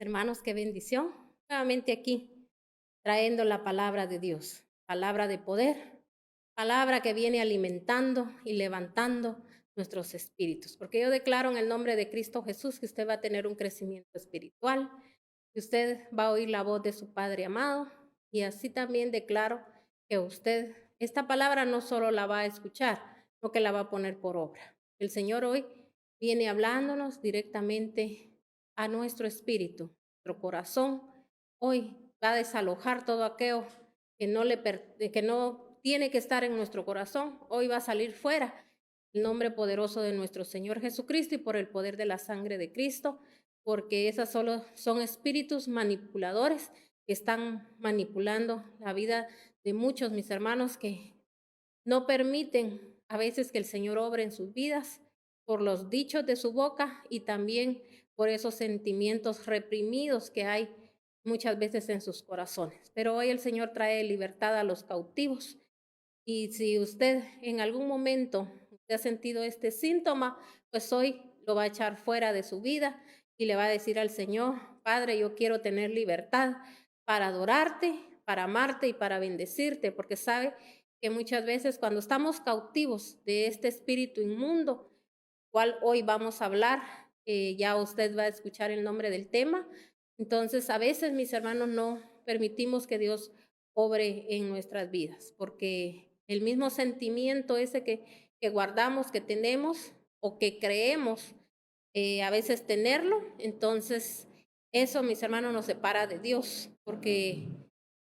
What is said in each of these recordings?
Hermanos, qué bendición. Nuevamente aquí, trayendo la palabra de Dios, palabra de poder, palabra que viene alimentando y levantando nuestros espíritus. Porque yo declaro en el nombre de Cristo Jesús que usted va a tener un crecimiento espiritual, que usted va a oír la voz de su Padre amado, y así también declaro que usted esta palabra no solo la va a escuchar, sino que la va a poner por obra. El Señor hoy viene hablándonos directamente a nuestro espíritu, nuestro corazón. Hoy va a desalojar todo aquello que no tiene que estar en nuestro corazón. Hoy va a salir fuera el nombre poderoso de nuestro Señor Jesucristo y por el poder de la sangre de Cristo, porque esas solo son espíritus manipuladores que están manipulando la vida de muchos, mis hermanos, que no permiten a veces que el Señor obre en sus vidas por los dichos de su boca y también por esos sentimientos reprimidos que hay muchas veces en sus corazones. Pero hoy el Señor trae libertad a los cautivos. Y si usted en algún momento usted ha sentido este síntoma, pues hoy lo va a echar fuera de su vida y le va a decir al Señor: Padre, yo quiero tener libertad para adorarte, para amarte y para bendecirte, porque sabe que muchas veces cuando estamos cautivos de este espíritu inmundo, cual hoy vamos a hablar, ya usted va a escuchar el nombre del tema. Entonces, a veces, mis hermanos, no permitimos que Dios obre en nuestras vidas, porque el mismo sentimiento ese que guardamos, que tenemos o que creemos a veces tenerlo, entonces eso, mis hermanos, nos separa de Dios, porque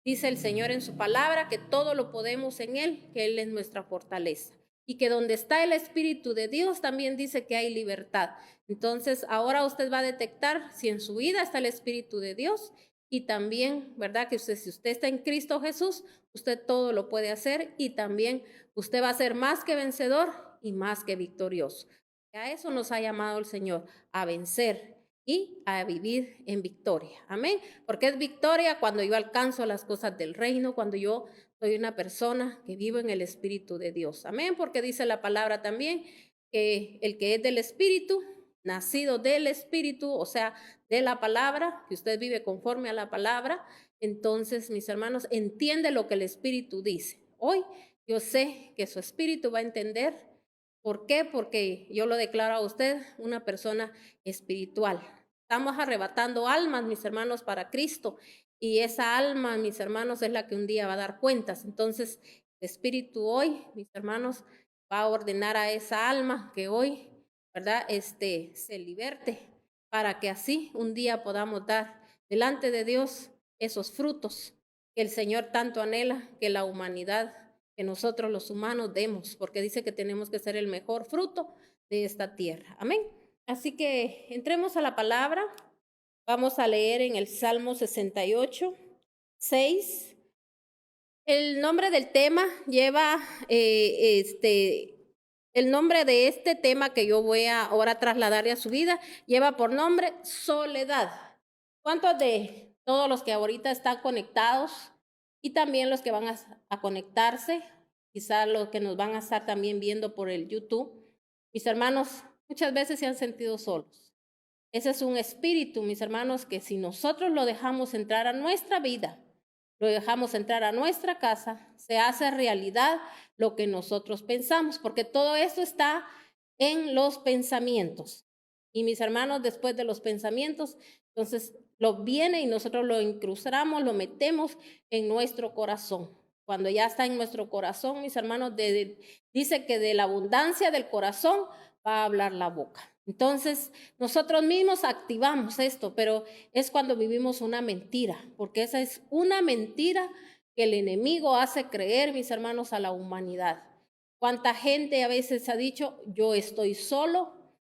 dice el Señor en su palabra que todo lo podemos en Él, que Él es nuestra fortaleza. Y que donde está el Espíritu de Dios también dice que hay libertad. Entonces, ahora usted va a detectar si en su vida está el Espíritu de Dios y también, ¿verdad? Que usted, si usted está en Cristo Jesús, usted todo lo puede hacer y también usted va a ser más que vencedor y más que victorioso. A eso nos ha llamado el Señor, a vencer y a vivir en victoria. Amén. Porque es victoria cuando yo alcanzo las cosas del reino, cuando yo soy una persona que vivo en el Espíritu de Dios. Amén. Porque dice la palabra también que el que es del Espíritu, nacido del Espíritu, o sea, de la palabra, que usted vive conforme a la palabra, entonces, mis hermanos, entiende lo que el Espíritu dice. Hoy yo sé que su espíritu va a entender. ¿Por qué? Porque yo lo declaro a usted una persona espiritual. Estamos arrebatando almas, mis hermanos, para Cristo. Y esa alma, mis hermanos, es la que un día va a dar cuentas. Entonces, el Espíritu hoy, mis hermanos, va a ordenar a esa alma que hoy, ¿verdad? Se liberte para que así un día podamos dar delante de Dios esos frutos que el Señor tanto anhela que la humanidad, que nosotros los humanos demos, porque dice que tenemos que ser el mejor fruto de esta tierra. Amén. Así que entremos a la palabra. Vamos a leer en el Salmo 68, 6. El nombre del tema lleva, el nombre de este tema que yo voy a ahora trasladarle a su vida, lleva por nombre soledad. ¿Cuántos de todos los que ahorita están conectados y también los que van a conectarse, quizá los que nos van a estar también viendo por el YouTube, mis hermanos, muchas veces se han sentido solos? Ese es un espíritu, mis hermanos, que si nosotros lo dejamos entrar a nuestra vida, lo dejamos entrar a nuestra casa, se hace realidad lo que nosotros pensamos, porque todo esto está en los pensamientos. Y mis hermanos, después de los pensamientos, entonces lo viene y nosotros lo incrustamos, lo metemos en nuestro corazón. Cuando ya está en nuestro corazón, mis hermanos, dice que de la abundancia del corazón va a hablar la boca. Entonces, nosotros mismos activamos esto, pero es cuando vivimos una mentira, porque esa es una mentira que el enemigo hace creer, mis hermanos, a la humanidad. ¿Cuánta gente a veces ha dicho, yo estoy solo?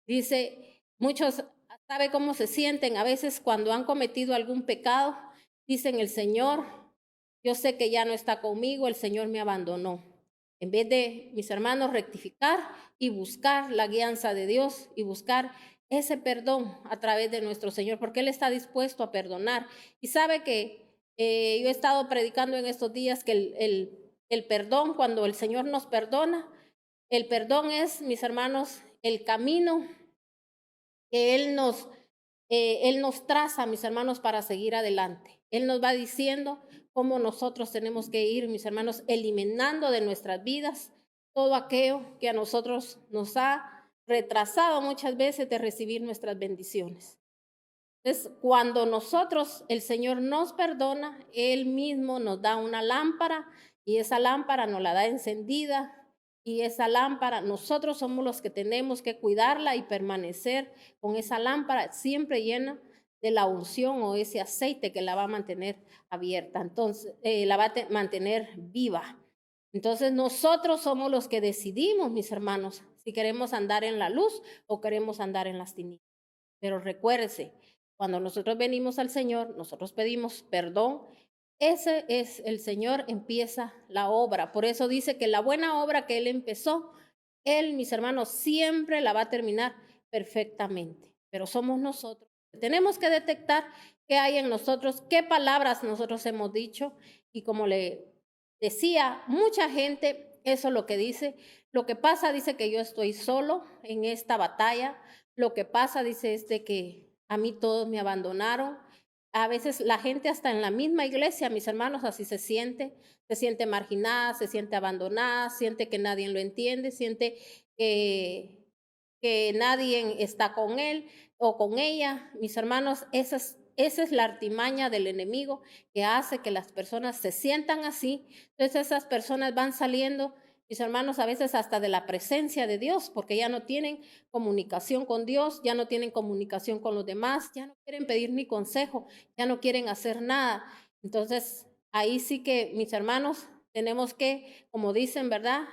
Dice, muchos sabe cómo se sienten a veces cuando han cometido algún pecado. Dicen, el Señor, yo sé que ya no está conmigo, el Señor me abandonó. En vez de, mis hermanos, rectificar y buscar la guianza de Dios y buscar ese perdón a través de nuestro Señor, porque Él está dispuesto a perdonar. Y sabe que yo he estado predicando en estos días que el perdón, cuando el Señor nos perdona, el perdón es, mis hermanos, el camino que Él nos Él nos traza, mis hermanos, para seguir adelante. Él nos va diciendo cómo nosotros tenemos que ir, mis hermanos, eliminando de nuestras vidas todo aquello que a nosotros nos ha retrasado muchas veces de recibir nuestras bendiciones. Entonces, cuando nosotros, el Señor nos perdona, Él mismo nos da una lámpara y esa lámpara nos la da encendida y esa lámpara, nosotros somos los que tenemos que cuidarla y permanecer con esa lámpara siempre llena de la unción o ese aceite que la va a mantener abierta, entonces la va a mantener viva. Entonces nosotros somos los que decidimos, mis hermanos, si queremos andar en la luz o queremos andar en las tinieblas. Pero recuérdese, cuando nosotros venimos al Señor, nosotros pedimos perdón. Ese es el Señor, empieza la obra. Por eso dice que la buena obra que Él empezó, Él, mis hermanos, siempre la va a terminar perfectamente. Pero somos nosotros. Tenemos que detectar qué hay en nosotros, qué palabras nosotros hemos dicho. Y como le decía, mucha gente, eso es lo que dice. Lo que pasa, dice que yo estoy solo en esta batalla. Lo que pasa, dice, es de que a mí todos me abandonaron. A veces la gente hasta en la misma iglesia, mis hermanos, así se siente marginada, se siente abandonada, siente que nadie lo entiende, siente que nadie está con él o con ella. Mis hermanos, esa es la artimaña del enemigo que hace que las personas se sientan así. Entonces esas personas van saliendo, mis hermanos, a veces hasta de la presencia de Dios, porque ya no tienen comunicación con Dios, ya no tienen comunicación con los demás, ya no quieren pedir ni consejo, ya no quieren hacer nada. Entonces, ahí sí que, mis hermanos, tenemos que, como dicen, ¿verdad?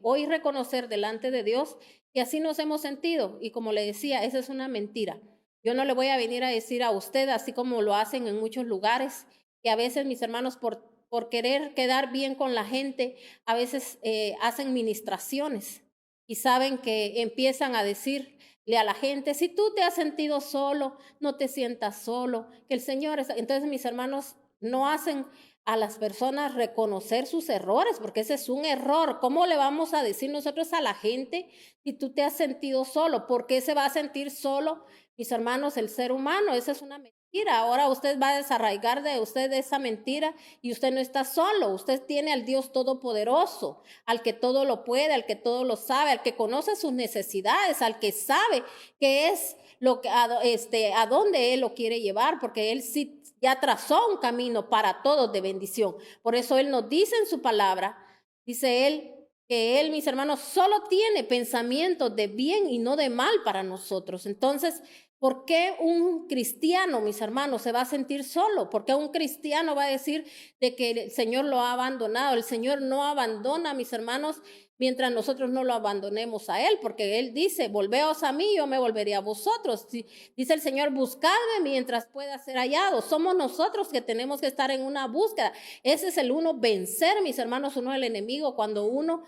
Hoy reconocer delante de Dios que así nos hemos sentido. Y como le decía, esa es una mentira. Yo no le voy a venir a decir a usted, así como lo hacen en muchos lugares, que a veces, mis hermanos, por querer quedar bien con la gente, a veces hacen ministraciones y saben que empiezan a decirle a la gente, si tú te has sentido solo, no te sientas solo, que el Señor es... Entonces, mis hermanos, no hacen a las personas reconocer sus errores, porque ese es un error. ¿Cómo le vamos a decir nosotros a la gente si tú te has sentido solo? ¿Por qué se va a sentir solo, mis hermanos, el ser humano? Esa es una mentira. Ahora usted va a desarraigar de usted esa mentira y usted no está solo. Usted tiene al Dios Todopoderoso, al que todo lo puede, al que todo lo sabe, al que conoce sus necesidades, al que sabe qué es lo que a dónde Él lo quiere llevar, porque Él sí ya trazó un camino para todos de bendición. Por eso Él nos dice en su palabra, dice Él, que Él, mis hermanos, solo tiene pensamientos de bien y no de mal para nosotros. Entonces, ¿por qué un cristiano, mis hermanos, se va a sentir solo? ¿Por qué un cristiano va a decir de que el Señor lo ha abandonado? El Señor no abandona, mis hermanos, mientras nosotros no lo abandonemos a Él, porque Él dice, volveos a mí, yo me volveré a vosotros. Dice el Señor, buscadme mientras pueda ser hallado. Somos nosotros que tenemos que estar en una búsqueda. Ese es el uno vencer, mis hermanos, uno el enemigo, cuando uno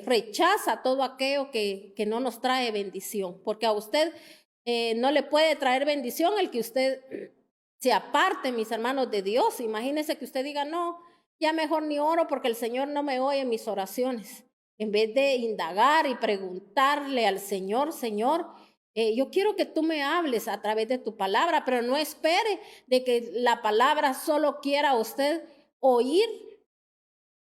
rechaza todo aquello que no nos trae bendición, porque a usted no le puede traer bendición el que usted se aparte, mis hermanos, de Dios. Imagínese que usted diga, no, ya mejor ni oro porque el Señor no me oye en mis oraciones. En vez de indagar y preguntarle al Señor, Señor, yo quiero que tú me hables a través de tu palabra, pero no espere de que la palabra solo quiera usted oír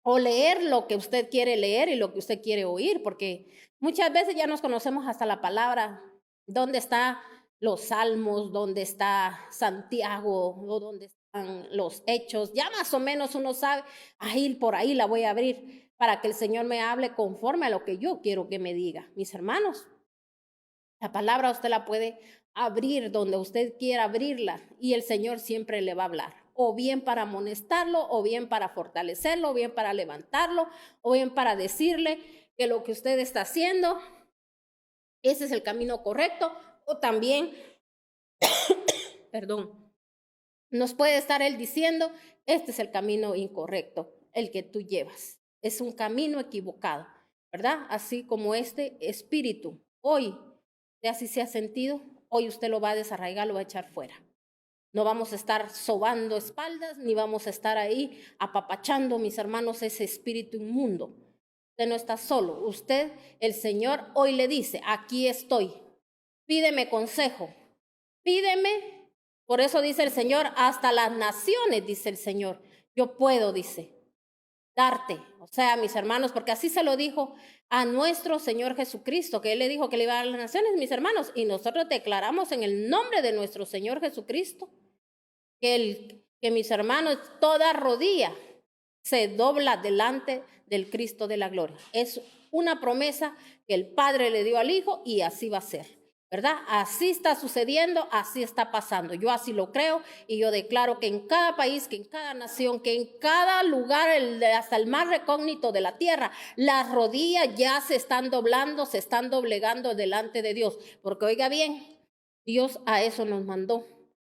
o leer lo que usted quiere leer y lo que usted quiere oír, porque muchas veces ya nos conocemos hasta la palabra, dónde están los salmos, dónde está Santiago, o dónde están los hechos, ya más o menos uno sabe, ahí por ahí la voy a abrir para que el Señor me hable conforme a lo que yo quiero que me diga. Mis hermanos, la palabra usted la puede abrir donde usted quiera abrirla y el Señor siempre le va a hablar, o bien para amonestarlo, o bien para fortalecerlo, o bien para levantarlo, o bien para decirle que lo que usted está haciendo, ese es el camino correcto, o también, perdón, nos puede estar Él diciendo, este es el camino incorrecto, el que tú llevas, es un camino equivocado, ¿verdad? Así como este espíritu, hoy, de así se ha sentido, hoy usted lo va a desarraigar, lo va a echar fuera. No vamos a estar sobando espaldas, ni vamos a estar ahí apapachando, mis hermanos, ese espíritu inmundo. Usted no está solo. Usted, el Señor, hoy le dice, aquí estoy. Pídeme consejo. Pídeme, por eso dice el Señor, hasta las naciones, dice el Señor. Yo puedo, dice, darte. O sea, mis hermanos, porque así se lo dijo a nuestro Señor Jesucristo, que Él le dijo que le iba a dar las naciones, mis hermanos. Y nosotros declaramos en el nombre de nuestro Señor Jesucristo que mis hermanos, toda rodilla se dobla delante del Cristo de la gloria. Es una promesa que el Padre le dio al Hijo y así va a ser, ¿verdad? Así está sucediendo, así está pasando. Yo así lo creo y yo declaro que en cada país, que en cada nación, que en cada lugar, hasta el más recógnito de la tierra, las rodillas ya se están doblando, se están doblegando delante de Dios. Porque oiga bien, Dios a eso nos mandó,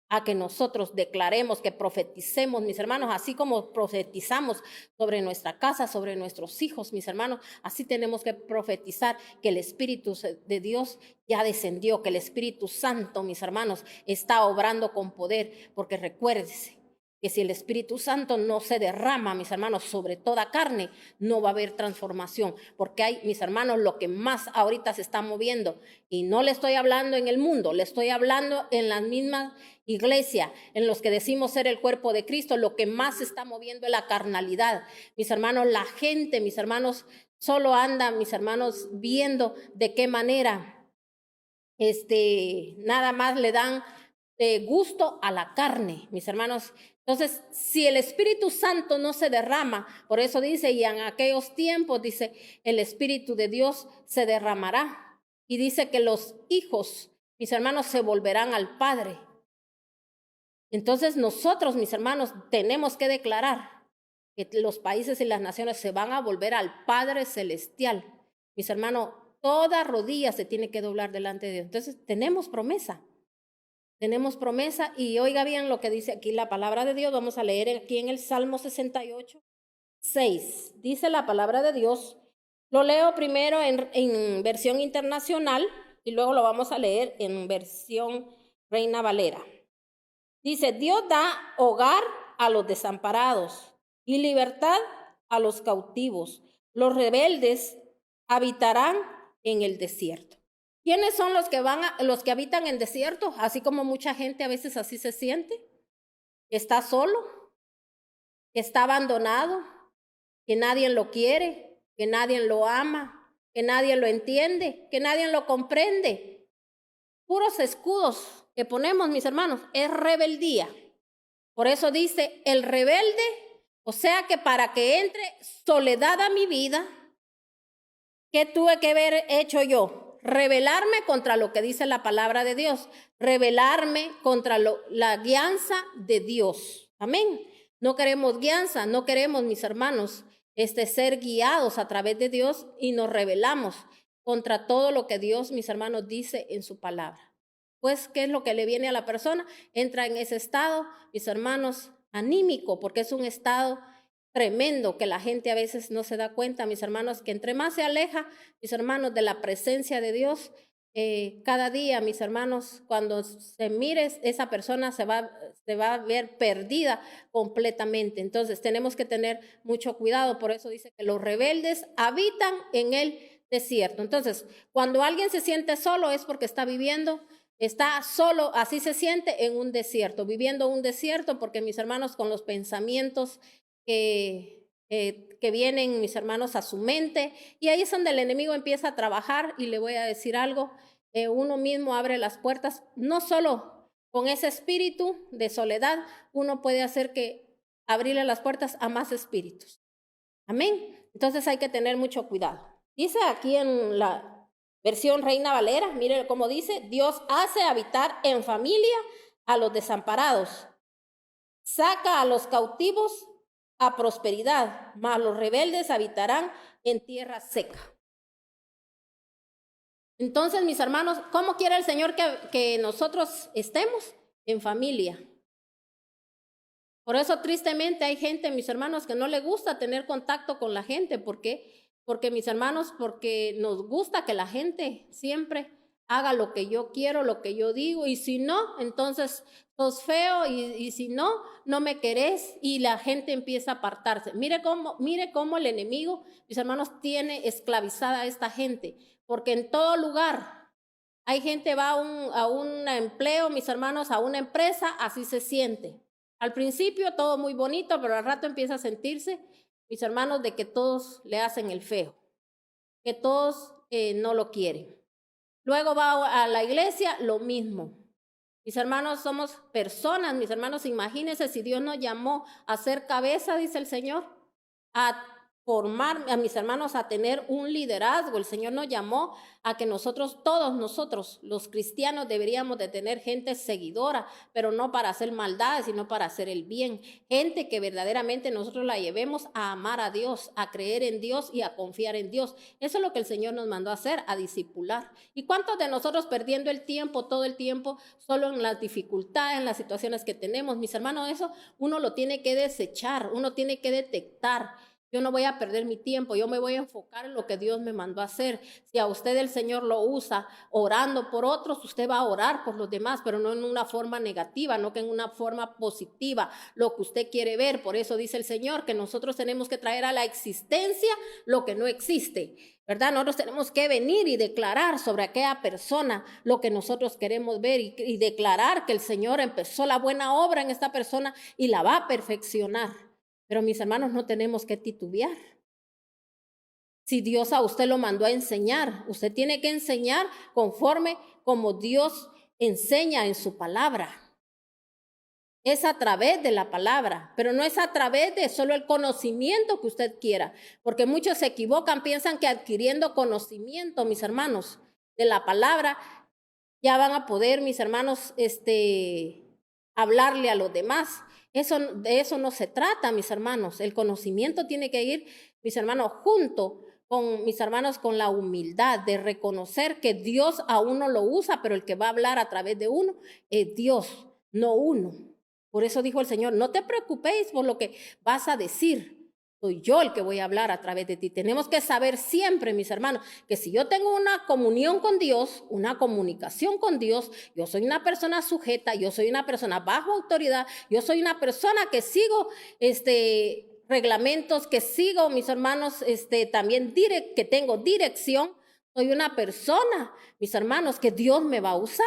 a que nosotros declaremos, que profeticemos, mis hermanos, así como profetizamos sobre nuestra casa, sobre nuestros hijos, mis hermanos, así tenemos que profetizar que el Espíritu de Dios ya descendió, que el Espíritu Santo, mis hermanos, está obrando con poder, porque recuérdese que si el Espíritu Santo no se derrama, mis hermanos, sobre toda carne, no va a haber transformación, porque hay, mis hermanos, lo que más ahorita se está moviendo, y no le estoy hablando en el mundo, le estoy hablando en las mismas iglesias, en los que decimos ser el cuerpo de Cristo, lo que más se está moviendo es la carnalidad. Mis hermanos, la gente, mis hermanos, solo anda, mis hermanos, viendo de qué manera, nada más le dan gusto a la carne, mis hermanos. Entonces, si el Espíritu Santo no se derrama, por eso dice, y en aquellos tiempos, dice, el Espíritu de Dios se derramará. Y dice que los hijos, mis hermanos, se volverán al Padre. Entonces nosotros, mis hermanos, tenemos que declarar que los países y las naciones se van a volver al Padre Celestial. Mis hermanos, toda rodilla se tiene que doblar delante de Dios. Entonces, tenemos promesa. Tenemos promesa y oiga bien lo que dice aquí la palabra de Dios. Vamos a leer aquí en el Salmo 68, 6. Dice la palabra de Dios. Lo leo primero en versión internacional y luego lo vamos a leer en versión Reina Valera. Dice, Dios da hogar a los desamparados y libertad a los cautivos. Los rebeldes habitarán en el desierto. ¿Quiénes son los que habitan en desierto? Así como mucha gente a veces así se siente. Está solo, está abandonado, que nadie lo quiere, que nadie lo ama, que nadie lo entiende, que nadie lo comprende. Puros escudos que ponemos, mis hermanos, es rebeldía. Por eso dice, el rebelde, o sea que para que entre soledad a mi vida, ¿qué tuve que haber hecho yo? Rebelarme contra lo que dice la palabra de Dios, rebelarme contra la guianza de Dios. Amén. No queremos guianza, no queremos, mis hermanos, ser guiados a través de Dios y nos rebelamos contra todo lo que Dios, mis hermanos, dice en su palabra. Pues, ¿qué es lo que le viene a la persona? Entra en ese estado, mis hermanos, anímico, porque es un estado tremendo que la gente a veces no se da cuenta, mis hermanos, que entre más se aleja, mis hermanos, de la presencia de Dios, cada día, mis hermanos, cuando se mire, esa persona se va a ver perdida completamente. Entonces, tenemos que tener mucho cuidado. Por eso dice que los rebeldes habitan en el desierto. Entonces, cuando alguien se siente solo es porque está solo, así se siente en un desierto, viviendo un desierto, porque mis hermanos, con los pensamientos que vienen, mis hermanos, a su mente, y ahí es donde el enemigo empieza a trabajar. Y le voy a decir algo, uno mismo abre las puertas, no solo con ese espíritu de soledad, uno puede hacer que abrirle las puertas a más espíritus. Amén. Entonces hay que tener mucho cuidado. Dice aquí en la versión Reina Valera, mire cómo dice, Dios hace habitar en familia a los desamparados, saca a los cautivos a prosperidad, mas los rebeldes habitarán en tierra seca. Entonces, mis hermanos, ¿cómo quiere el Señor que nosotros estemos? En familia. Por eso, tristemente, hay gente, mis hermanos, que no le gusta tener contacto con la gente. ¿Por qué? Porque, mis hermanos, porque nos gusta que la gente siempre haga lo que yo quiero, lo que yo digo, y si no, entonces sos feo, y si no, no me querés, y la gente empieza a apartarse. Mire cómo el enemigo, mis hermanos, tiene esclavizada a esta gente, porque en todo lugar Hay gente va a un empleo, mis hermanos, a una empresa, así se siente. Al principio todo muy bonito, pero al rato empieza a sentirse, mis hermanos, de que todos le hacen el feo, que todos no lo quieren. Luego va a la iglesia, lo mismo. Mis hermanos, somos personas, mis hermanos, imagínense si Dios nos llamó a ser cabeza, dice el Señor, a formar a mis hermanos a tener un liderazgo. El Señor nos llamó a que nosotros, todos nosotros, los cristianos, deberíamos de tener gente seguidora, pero no para hacer maldades, sino para hacer el bien. Gente que verdaderamente nosotros la llevemos a amar a Dios, a creer en Dios y a confiar en Dios. Eso es lo que el Señor nos mandó a hacer, a discipular. ¿Y cuántos de nosotros perdiendo el tiempo, todo el tiempo, solo en las dificultades, en las situaciones que tenemos? Mis hermanos, eso uno lo tiene que desechar, uno tiene que detectar. Yo no voy a perder mi tiempo, yo me voy a enfocar en lo que Dios me mandó a hacer. Si a usted el Señor lo usa orando por otros, usted va a orar por los demás, pero no en una forma negativa, no que en una forma positiva, lo que usted quiere ver. Por eso dice el Señor que nosotros tenemos que traer a la existencia lo que no existe, ¿verdad? Nosotros tenemos que venir y declarar sobre aquella persona lo que nosotros queremos ver y declarar que el Señor empezó la buena obra en esta persona y la va a perfeccionar. Pero mis hermanos, no tenemos que titubear. Si Dios a usted lo mandó a enseñar, usted tiene que enseñar conforme como Dios enseña en su palabra. Es a través de la palabra, pero no es a través de solo el conocimiento que usted quiera, porque muchos se equivocan, piensan que adquiriendo conocimiento, mis hermanos, de la palabra, ya van a poder, mis hermanos, hablarle a los demás. De eso no se trata, mis hermanos. El conocimiento tiene que ir, mis hermanos, junto con mis hermanos, con la humildad de reconocer que Dios a uno lo usa, pero el que va a hablar a través de uno es Dios, no uno. Por eso dijo el Señor, no te preocupéis por lo que vas a decir. Soy yo el que voy a hablar a través de ti. Tenemos que saber siempre, mis hermanos, que si yo tengo una comunión con Dios, una comunicación con Dios, yo soy una persona sujeta, yo soy una persona bajo autoridad, yo soy una persona que sigo reglamentos, que sigo, mis hermanos, también que tengo dirección. Soy una persona, mis hermanos, que Dios me va a usar.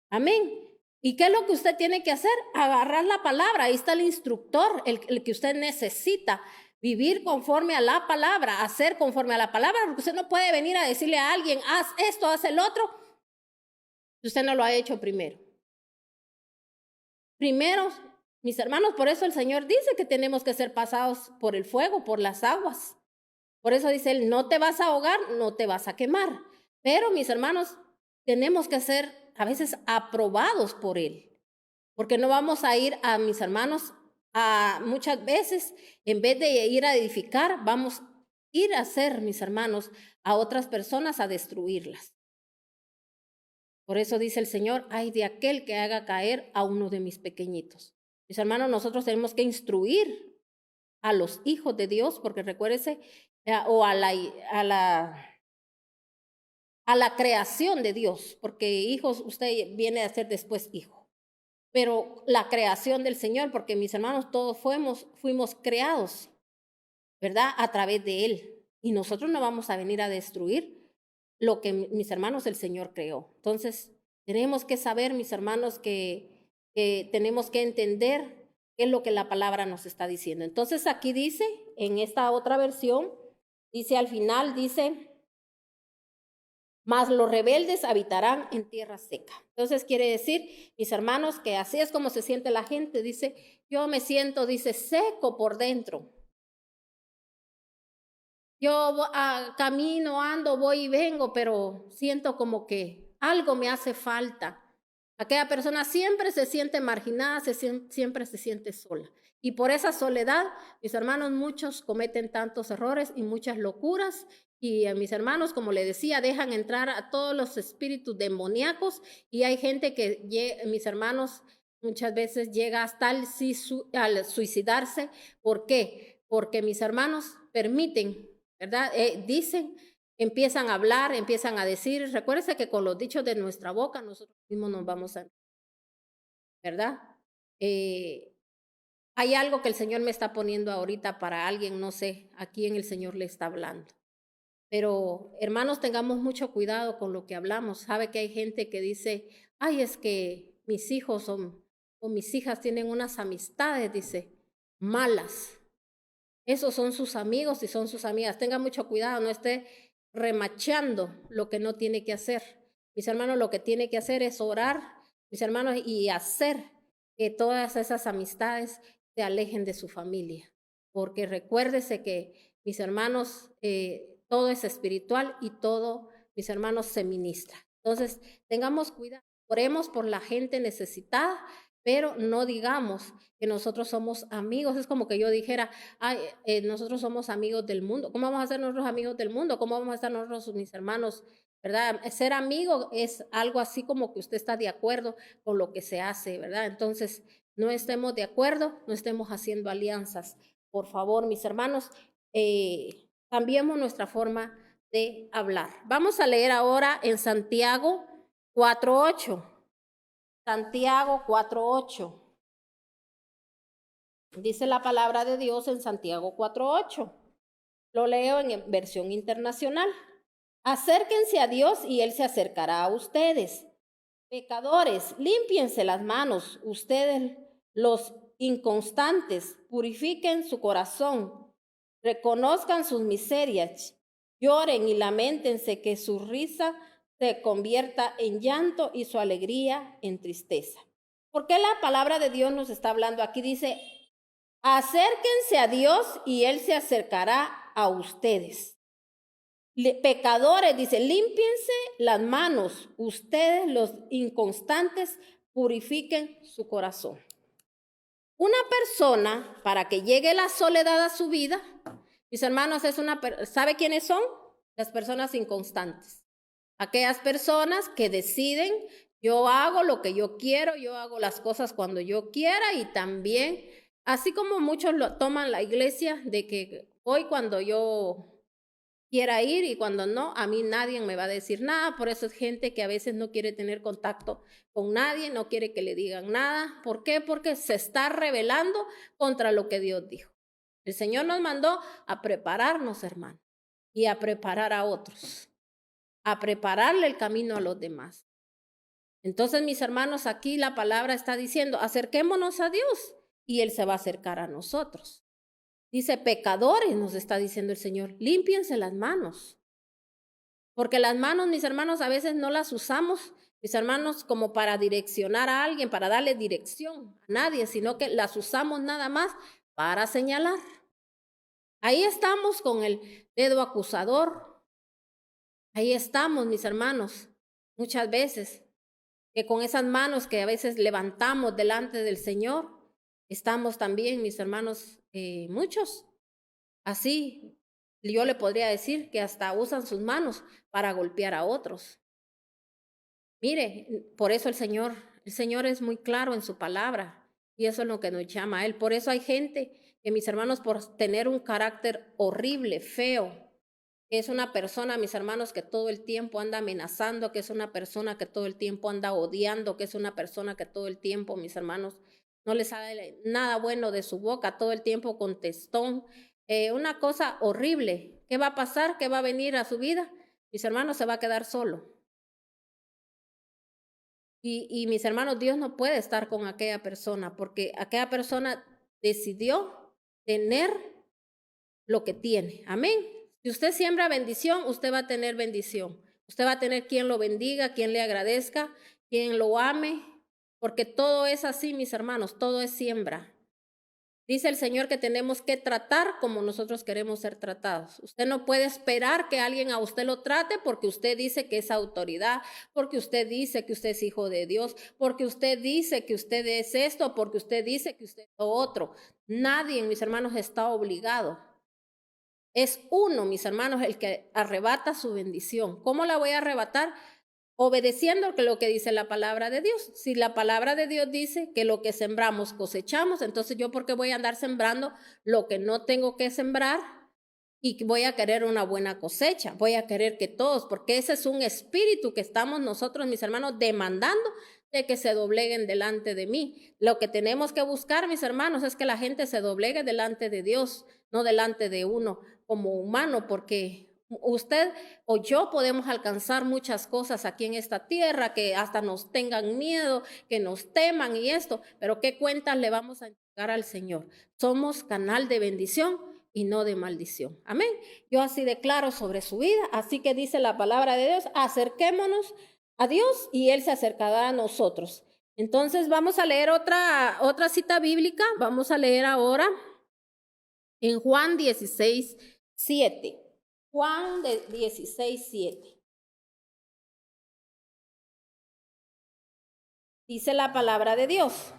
Amén. ¿Y qué es lo que usted tiene que hacer? Agarrar la palabra. Ahí está el instructor, el que usted necesita. Vivir conforme a la palabra, hacer conforme a la palabra, porque usted no puede venir a decirle a alguien, haz esto, haz el otro, si usted no lo ha hecho primero. Primero, mis hermanos, por eso el Señor dice que tenemos que ser pasados por el fuego, por las aguas. Por eso dice Él, no te vas a ahogar, no te vas a quemar. Pero, mis hermanos, tenemos que ser a veces aprobados por Él, porque no vamos a ir a mis hermanos muchas veces, en vez de ir a edificar, vamos a ir a hacer, mis hermanos, a otras personas a destruirlas. Por eso dice el Señor, ay de aquel que haga caer a uno de mis pequeñitos. Mis hermanos, nosotros tenemos que instruir a los hijos de Dios, porque recuérdese, o a la creación de Dios, porque hijos, usted viene a ser después hijo. Pero la creación del Señor, porque mis hermanos, todos fuimos creados, ¿verdad? A través de Él. Y nosotros no vamos a venir a destruir lo que mis hermanos el Señor creó. Entonces, tenemos que saber, mis hermanos, que tenemos que entender qué es lo que la palabra nos está diciendo. Entonces, aquí dice, en esta otra versión, dice al final, dice, mas los rebeldes habitarán en tierra seca. Entonces quiere decir, mis hermanos, que así es como se siente la gente. Dice, yo me siento, dice, seco por dentro. Yo camino, ando, voy y vengo, pero siento como que algo me hace falta. Aquella persona siempre se siente marginada, siempre se siente sola. Y por esa soledad, mis hermanos, muchos cometen tantos errores y muchas locuras. Y a mis hermanos, como le decía, dejan entrar a todos los espíritus demoníacos. Y hay gente que, mis hermanos, muchas veces llega hasta al suicidarse. ¿Por qué? Porque mis hermanos permiten, ¿verdad? Dicen, empiezan a hablar, empiezan a decir. Recuérdese que con los dichos de nuestra boca nosotros mismos nos vamos a, ¿verdad? Hay algo que el Señor me está poniendo ahorita para alguien, no sé a quién el Señor le está hablando. Pero, hermanos, tengamos mucho cuidado con lo que hablamos. Sabe que hay gente que dice, ay, es que mis hijos o mis hijas tienen unas amistades, dice, malas. Esos son sus amigos y son sus amigas. Tenga mucho cuidado, no esté remachando lo que no tiene que hacer. Mis hermanos, lo que tiene que hacer es orar, mis hermanos, y hacer que todas esas amistades se alejen de su familia. Porque recuérdese que, mis hermanos, todo es espiritual y todo, mis hermanos, se ministra. Entonces, tengamos cuidado, oremos por la gente necesitada, pero no digamos que nosotros somos amigos. Es como que yo dijera, ay, nosotros somos amigos del mundo. ¿Cómo vamos a ser nosotros amigos del mundo? ¿Cómo vamos a estar nosotros, mis hermanos? ¿Verdad? Ser amigo es algo así como que usted está de acuerdo con lo que se hace, ¿verdad? Entonces, no estemos de acuerdo, no estemos haciendo alianzas. Por favor, mis hermanos, cambiemos nuestra forma de hablar. Vamos a leer ahora en Santiago 4:8. Santiago 4:8. Dice la palabra de Dios en Santiago 4:8. Lo leo en versión internacional. Acérquense a Dios y Él se acercará a ustedes. Pecadores, límpiense las manos, ustedes los inconstantes, purifiquen su corazón, reconozcan sus miserias, lloren y lamentense, que su risa se convierta en llanto y su alegría en tristeza. ¿Por qué la palabra de Dios nos está hablando aquí? Dice, acérquense a Dios y Él se acercará a ustedes. Pecadores, dice, límpiense las manos, ustedes los inconstantes, purifiquen su corazón. Una persona, para que llegue la soledad a su vida, mis hermanos, ¿sabe quiénes son? Las personas inconstantes. Aquellas personas que deciden, yo hago lo que yo quiero, yo hago las cosas cuando yo quiera, y también, así como muchos lo toman la iglesia, de que hoy cuando yo quiera ir y cuando no, a mí nadie me va a decir nada. Por eso es gente que a veces no quiere tener contacto con nadie, no quiere que le digan nada. ¿Por qué? Porque se está rebelando contra lo que Dios dijo. El Señor nos mandó a prepararnos, hermano, y a preparar a otros, a prepararle el camino a los demás. Entonces, mis hermanos, aquí la palabra está diciendo, acerquémonos a Dios y Él se va a acercar a nosotros. Dice, pecadores, nos está diciendo el Señor, límpiense las manos. Porque las manos, mis hermanos, a veces no las usamos, mis hermanos, como para direccionar a alguien, para darle dirección a nadie, sino que las usamos nada más para señalar. Ahí estamos con el dedo acusador. Ahí estamos, mis hermanos, muchas veces, que con esas manos que a veces levantamos delante del Señor, estamos también, mis hermanos, muchos. Así, yo le podría decir que hasta usan sus manos para golpear a otros. Mire, por eso el Señor es muy claro en su palabra y eso es lo que nos llama a Él. Por eso hay gente que, mis hermanos, por tener un carácter horrible, feo, que es una persona, mis hermanos, que todo el tiempo anda amenazando, que es una persona que todo el tiempo anda odiando, que es una persona que todo el tiempo, mis hermanos, no les sale nada bueno de su boca, todo el tiempo contestón. Una cosa horrible. ¿Qué va a pasar? ¿Qué va a venir a su vida? Mis hermanos, se va a quedar solo. Y mis hermanos, Dios no puede estar con aquella persona porque aquella persona decidió tener lo que tiene. Amén. Si usted siembra bendición, usted va a tener bendición. Usted va a tener quien lo bendiga, quien le agradezca, quien lo ame, porque todo es así, mis hermanos, todo es siembra. Dice el Señor que tenemos que tratar como nosotros queremos ser tratados. Usted no puede esperar que alguien a usted lo trate porque usted dice que es autoridad, porque usted dice que usted es hijo de Dios, porque usted dice que usted es esto, porque usted dice que usted es lo otro. Nadie, mis hermanos, está obligado. Es uno, mis hermanos, el que arrebata su bendición. ¿Cómo la voy a arrebatar? Obedeciendo lo que dice la palabra de Dios. Si la palabra de Dios dice que lo que sembramos cosechamos, entonces yo ¿por qué voy a andar sembrando lo que no tengo que sembrar? Y voy a querer una buena cosecha, voy a querer que todos, porque ese es un espíritu que estamos nosotros, mis hermanos, demandando de que se dobleguen delante de mí. Lo que tenemos que buscar, mis hermanos, es que la gente se doblegue delante de Dios, no delante de uno como humano, porque usted o yo podemos alcanzar muchas cosas aquí en esta tierra, que hasta nos tengan miedo, que nos teman y esto, pero ¿qué cuentas le vamos a entregar al Señor? Somos canal de bendición y no de maldición. Amén. Yo así declaro sobre su vida, así que dice la palabra de Dios, acerquémonos a Dios y Él se acercará a nosotros. Entonces vamos a leer otra cita bíblica, vamos a leer ahora en Juan 16:7. Juan 16:7. Dice la palabra de Dios.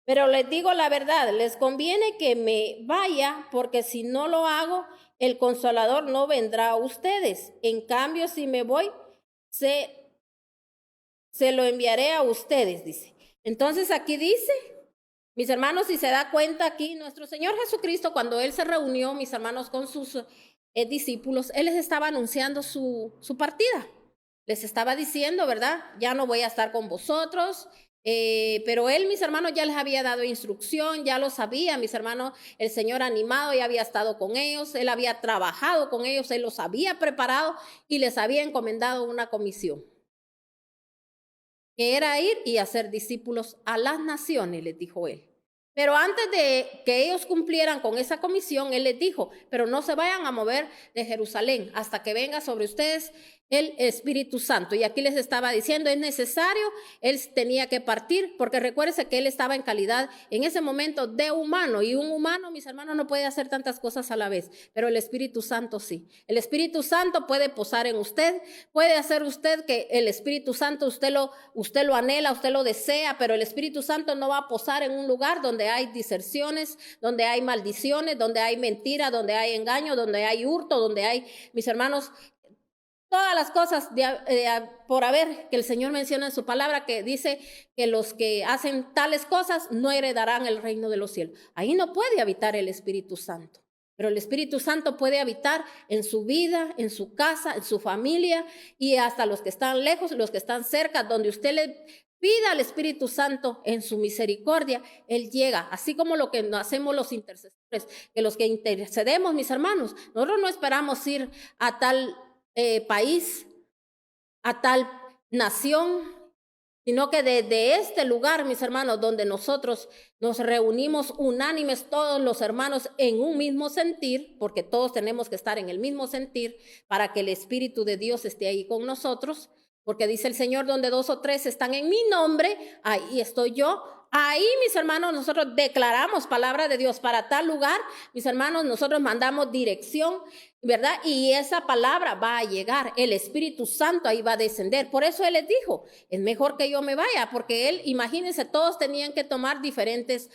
Pero les digo la verdad, les conviene que me vaya, porque si no lo hago, el Consolador no vendrá a ustedes. En cambio, si me voy, se lo enviaré a ustedes, dice. Entonces aquí dice, mis hermanos, si se da cuenta aquí, nuestro Señor Jesucristo, cuando Él se reunió, mis hermanos, con sus discípulos, Él les estaba anunciando su partida. Les estaba diciendo, ¿verdad? Ya no voy a estar con vosotros, pero Él, mis hermanos, ya les había dado instrucción, ya lo sabía, mis hermanos, el Señor animado ya había estado con ellos, Él había trabajado con ellos, Él los había preparado y les había encomendado una comisión, que era ir y hacer discípulos a las naciones, les dijo Él. Pero antes de que ellos cumplieran con esa comisión, Él les dijo, pero no se vayan a mover de Jerusalén hasta que venga sobre ustedes el Espíritu Santo. Y aquí les estaba diciendo, es necesario, Él tenía que partir, porque recuérdense que Él estaba en calidad en ese momento de humano, y un humano, mis hermanos, no puede hacer tantas cosas a la vez, pero el Espíritu Santo sí. El Espíritu Santo puede posar en usted, puede hacer usted que el Espíritu Santo usted lo anhela, usted lo desea, pero el Espíritu Santo no va a posar en un lugar donde hay diserciones, donde hay maldiciones, donde hay mentira, donde hay engaño, donde hay hurto, donde hay, mis hermanos, todas las cosas por haber que el Señor menciona en su palabra, que dice que los que hacen tales cosas no heredarán el reino de los cielos. Ahí no puede habitar el Espíritu Santo. Pero el Espíritu Santo puede habitar en su vida, en su casa, en su familia, y hasta los que están lejos, los que están cerca, donde usted le pida al Espíritu Santo en su misericordia, Él llega. Así como lo que hacemos los intercesores, que los que intercedemos, mis hermanos, nosotros no esperamos ir a tal país, a tal nación, sino que desde este lugar, mis hermanos, donde nosotros nos reunimos unánimes todos los hermanos en un mismo sentir, porque todos tenemos que estar en el mismo sentir para que el Espíritu de Dios esté ahí con nosotros, porque dice el Señor, donde 2 o 3 están en mi nombre, ahí estoy yo. Ahí, mis hermanos, nosotros declaramos palabra de Dios para tal lugar, mis hermanos, nosotros mandamos dirección, ¿verdad? Y esa palabra va a llegar, el Espíritu Santo ahí va a descender. Por eso Él les dijo, es mejor que yo me vaya, porque Él, imagínense, todos tenían que tomar diferentes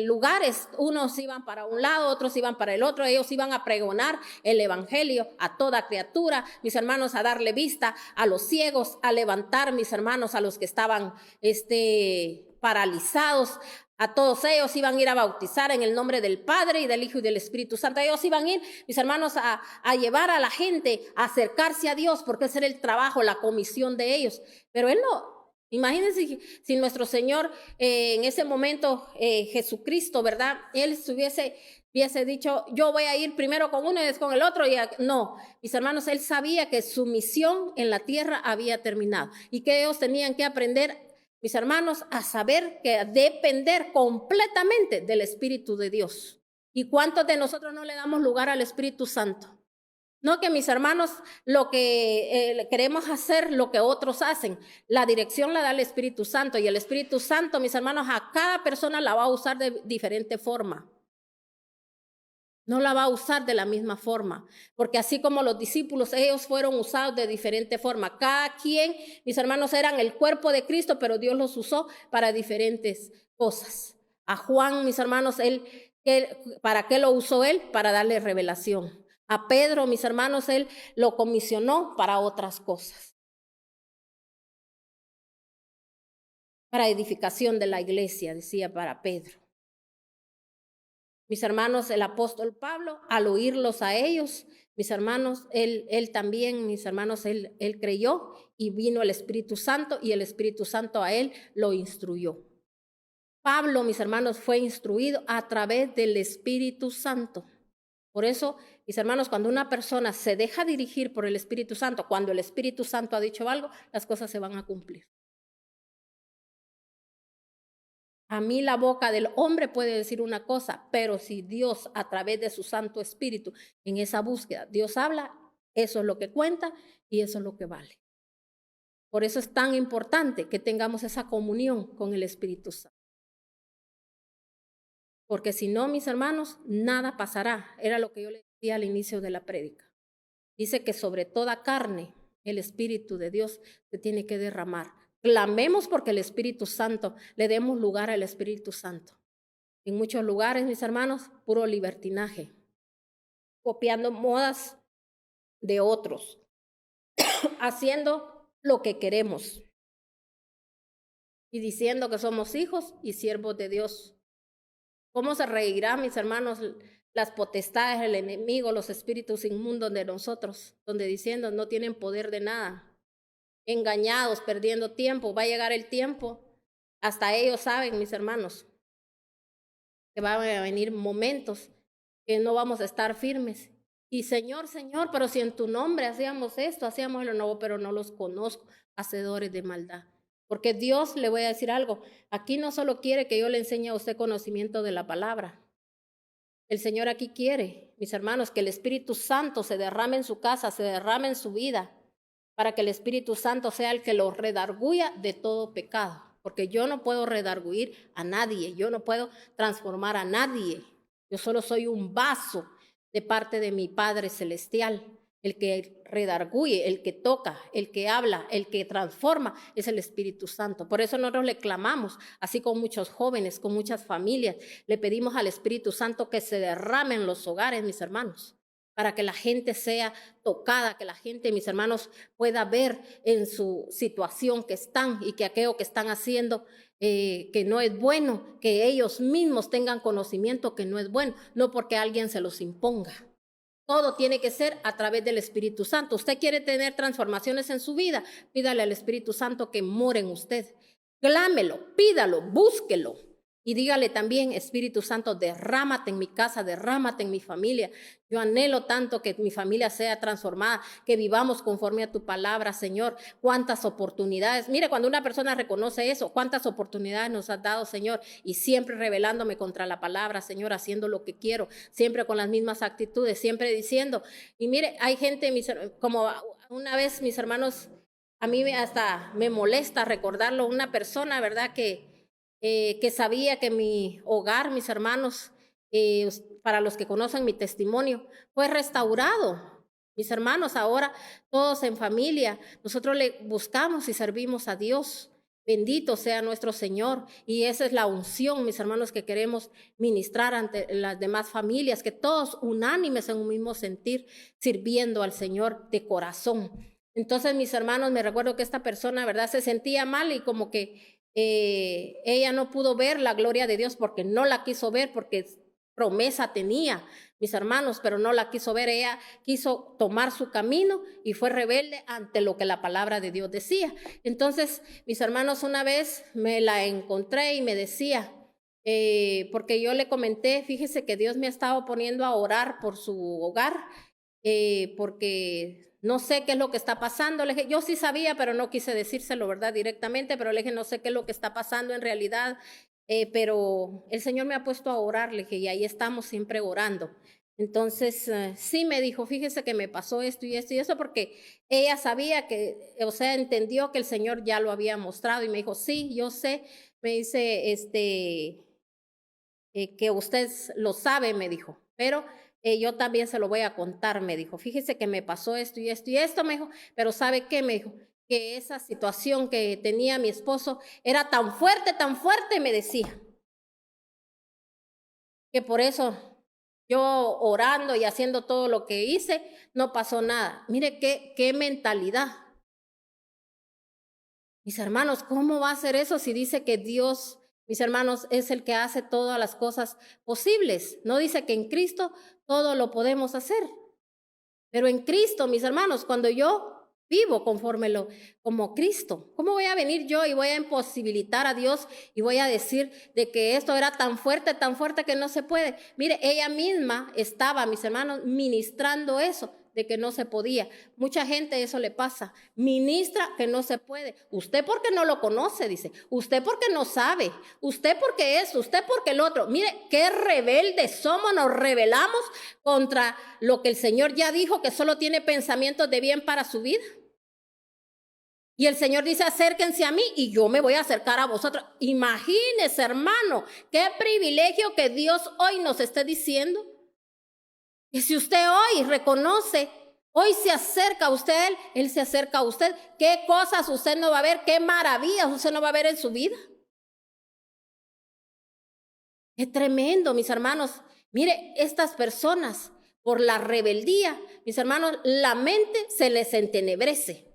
lugares. Unos iban para un lado, otros iban para el otro, ellos iban a pregonar el evangelio a toda criatura, mis hermanos, a darle vista a los ciegos, a levantar, mis hermanos, a los que estaban paralizados. A todos ellos iban a ir a bautizar en el nombre del Padre y del Hijo y del Espíritu Santo. Ellos iban a ir, mis hermanos, a llevar a la gente a acercarse a Dios, porque ese era el trabajo, la comisión de ellos. Pero Él no, imagínense si nuestro Señor en ese momento, Jesucristo, ¿verdad? Él hubiese dicho, yo voy a ir primero con uno y después con el otro. No, mis hermanos, Él sabía que su misión en la tierra había terminado y que ellos tenían que aprender, mis hermanos, a saber que depender completamente del Espíritu de Dios. ¿Y cuántos de nosotros no le damos lugar al Espíritu Santo? No, que mis hermanos, lo que queremos hacer, lo que otros hacen, la dirección la da el Espíritu Santo, y el Espíritu Santo, mis hermanos, a cada persona la va a usar de diferente forma. No la va a usar de la misma forma, porque así como los discípulos, ellos fueron usados de diferente forma. Cada quien, mis hermanos, eran el cuerpo de Cristo, pero Dios los usó para diferentes cosas. A Juan, mis hermanos, ¿para qué lo usó Él? Para darle revelación. A Pedro, mis hermanos, Él lo comisionó para otras cosas. Para edificación de la iglesia, decía para Pedro. Mis hermanos, el apóstol Pablo, al oírlos a ellos, mis hermanos, él también, mis hermanos, él creyó y vino el Espíritu Santo, y el Espíritu Santo a él lo instruyó. Pablo, mis hermanos, fue instruido a través del Espíritu Santo. Por eso, mis hermanos, cuando una persona se deja dirigir por el Espíritu Santo, cuando el Espíritu Santo ha dicho algo, las cosas se van a cumplir. A mí la boca del hombre puede decir una cosa, pero si Dios a través de su Santo Espíritu en esa búsqueda, Dios habla, eso es lo que cuenta y eso es lo que vale. Por eso es tan importante que tengamos esa comunión con el Espíritu Santo. Porque si no, mis hermanos, nada pasará. Era lo que yo les decía al inicio de la prédica. Dice que sobre toda carne el Espíritu de Dios se tiene que derramar. Clamemos porque el Espíritu Santo, le demos lugar al Espíritu Santo. En muchos lugares, mis hermanos, puro libertinaje, copiando modas de otros, haciendo lo que queremos y diciendo que somos hijos y siervos de Dios. ¿Cómo se reirá, mis hermanos, las potestades, el enemigo, los espíritus inmundos de nosotros, donde diciendo no tienen poder de nada? Engañados, perdiendo tiempo. Va a llegar el tiempo, hasta ellos saben, mis hermanos, que van a venir momentos que no vamos a estar firmes. Y Señor, Señor, pero si en tu nombre hacíamos esto, hacíamos lo nuevo, pero no los conozco, hacedores de maldad. Porque Dios, le voy a decir algo, aquí no solo quiere que yo le enseñe a usted conocimiento de la palabra. El Señor aquí quiere, mis hermanos, que el Espíritu Santo se derrame en su casa, se derrame en su vida, para que el Espíritu Santo sea el que lo redarguya de todo pecado. Porque yo no puedo redarguir a nadie, yo no puedo transformar a nadie. Yo solo soy un vaso de parte de mi Padre Celestial. El que redarguye, el que toca, el que habla, el que transforma es el Espíritu Santo. Por eso nosotros le clamamos, así con muchos jóvenes, con muchas familias, le pedimos al Espíritu Santo que se derrame en los hogares, mis hermanos, para que la gente sea tocada, que la gente, mis hermanos, pueda ver en su situación que están y que aquello que están haciendo que no es bueno, que ellos mismos tengan conocimiento que no es bueno, no porque alguien se los imponga. Todo tiene que ser a través del Espíritu Santo. Usted quiere tener transformaciones en su vida, pídale al Espíritu Santo que more en usted. Clámelo, pídalo, búsquelo. Y dígale también, Espíritu Santo, derrámate en mi casa, derrámate en mi familia. Yo anhelo tanto que mi familia sea transformada, que vivamos conforme a tu palabra, Señor. Cuántas oportunidades. Mire, cuando una persona reconoce eso, cuántas oportunidades nos has dado, Señor. Y siempre rebelándome contra la palabra, Señor, haciendo lo que quiero, siempre con las mismas actitudes, siempre diciendo. Y mire, hay gente, como una vez mis hermanos, a mí hasta me molesta recordarlo, una persona, ¿verdad?, que sabía que mi hogar, mis hermanos, para los que conocen mi testimonio, fue restaurado. Mis hermanos, ahora todos en familia, nosotros le buscamos y servimos a Dios. Bendito sea nuestro Señor. Y esa es la unción, mis hermanos, que queremos ministrar ante las demás familias, que todos unánimes en un mismo sentir, sirviendo al Señor de corazón. Entonces, mis hermanos, me recuerdo que esta persona, ¿verdad?, se sentía mal y como que ella no pudo ver la gloria de Dios porque no la quiso ver, porque promesa tenía, mis hermanos, pero no la quiso ver. Ella quiso tomar su camino y fue rebelde ante lo que la palabra de Dios decía. Entonces, mis hermanos, una vez me la encontré y me decía, porque yo le comenté, fíjese que Dios me ha estado poniendo a orar por su hogar, porque no sé qué es lo que está pasando. Le dije, yo sí sabía, pero no quise decírselo, ¿verdad?, directamente, pero le dije, no sé qué es lo que está pasando en realidad, pero el Señor me ha puesto a orar, le dije, y ahí estamos siempre orando. Entonces, sí me dijo, fíjese que me pasó esto y esto y eso, porque ella sabía que, o sea, entendió que el Señor ya lo había mostrado y me dijo, sí, yo sé, me dice, que usted lo sabe, me dijo, pero yo también se lo voy a contar, me dijo. Fíjese que me pasó esto y esto y esto, me dijo, pero ¿sabe qué? Me dijo, que esa situación que tenía mi esposo era tan fuerte, me decía, que por eso yo orando y haciendo todo lo que hice, no pasó nada. Mire qué mentalidad. Mis hermanos, ¿cómo va a ser eso si dice que Dios, mis hermanos, es el que hace todas las cosas posibles? No dice que en Cristo todo lo podemos hacer. Pero en Cristo, mis hermanos, cuando yo vivo como Cristo. ¿Cómo voy a venir yo y voy a imposibilitar a Dios y voy a decir de que esto era tan fuerte que no se puede? Mire, ella misma estaba, mis hermanos, ministrando eso, de que no se podía. Mucha gente eso le pasa. Ministra que no se puede. Usted porque no lo conoce, dice. Usted porque no sabe. Usted porque eso. Usted porque el otro. Mire, qué rebeldes somos. Nos rebelamos contra lo que el Señor ya dijo, que solo tiene pensamientos de bien para su vida. Y el Señor dice, acérquense a mí y yo me voy a acercar a vosotros. Imagínese, hermano, qué privilegio que Dios hoy nos esté diciendo. Y si usted hoy reconoce, hoy se acerca a usted, Él se acerca a usted. ¿Qué cosas usted no va a ver? ¿Qué maravillas usted no va a ver en su vida? Es tremendo, mis hermanos. Mire, estas personas, por la rebeldía, mis hermanos, la mente se les entenebrece.